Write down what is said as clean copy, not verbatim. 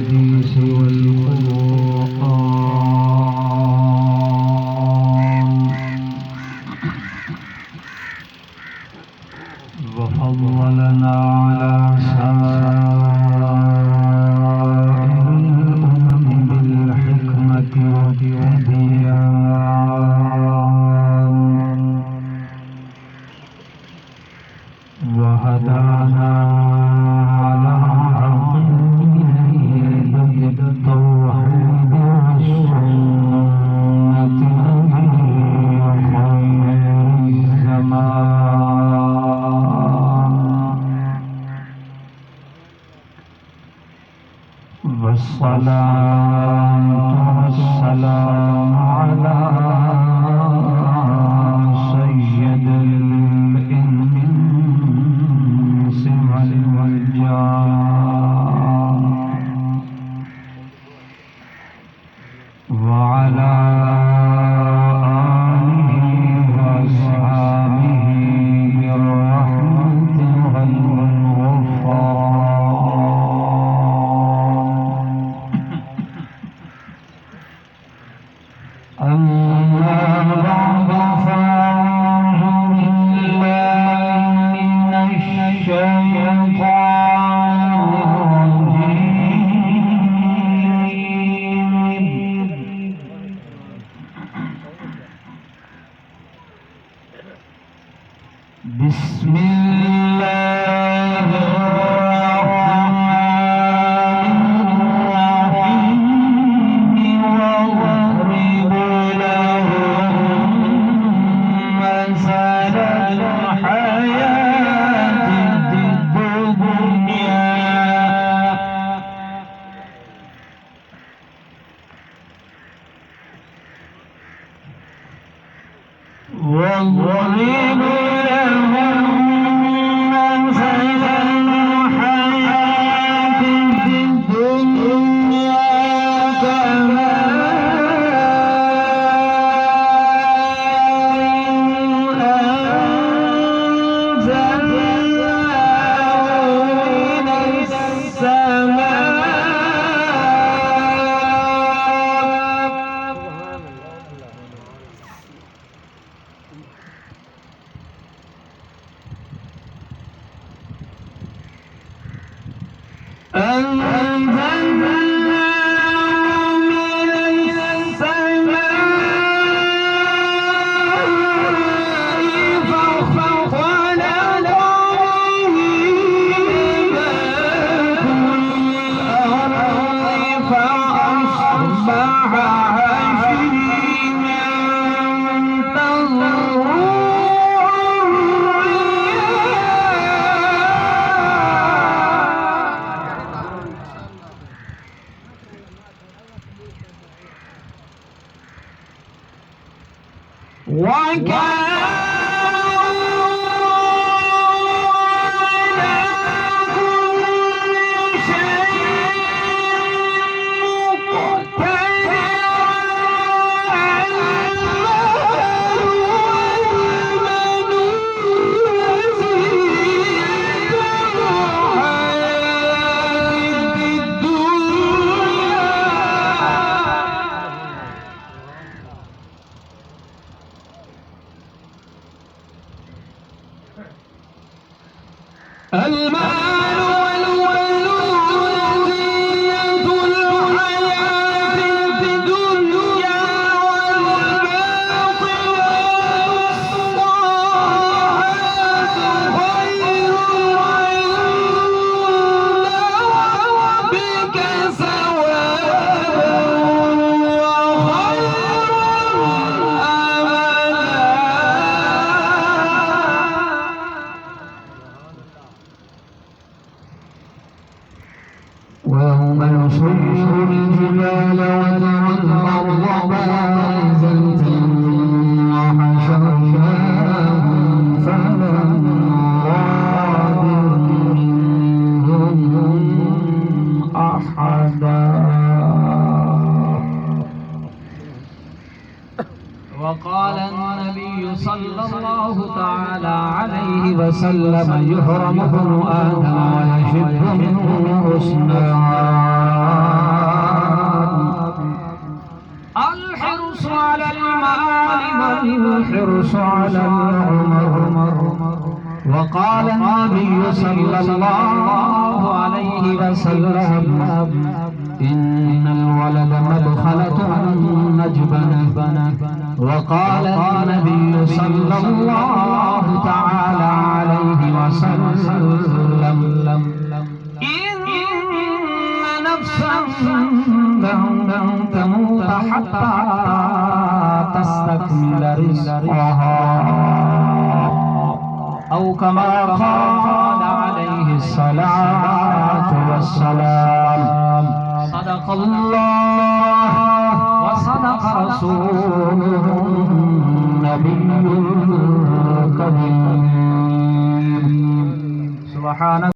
الحديث والقرآن، وفضلنا على سائر الأمم بالحكمة والتبيان، وهدانا على عقيدة التوحيد والسنة خير الزمان، والصلاة والسلام على سيد الإنس والجان، وعلى آله وأصحابه بالرحمة والغفران. أما بعد فأعوذ بالله من الشيطان الرجيم. بسم الله الرحمن الرحيم. واضرب لهم مثل الحياة الدنيا واضرب لهم مثل الحياة الدنيا كماء أنزلناه من السماء فاختلط به نبات الأرض فأصبح هشيما تذروه المال والولود زينة الحياة الدنيا والباطل والصالحات خير عند ربك ثوابا وخير ويوم نسير الجبال وترى الأرض بارزة وحشرناهم فلم نغادر منهم أحدا. وقال النبي صلى الله تعالى عليه وسلم يحرم ابن آدم ويشد منه حسنا صلى الله عليه وسلم إن الولد مدخلة مجبنة وقال النبي صلى الله تعالى عليه وسلم إن نفسا لن تموت حتى تستكمل رزقها أو كما قال عليه الصلاة والسلام صدق الله وصدق رسوله النبي الكريم. سبحانك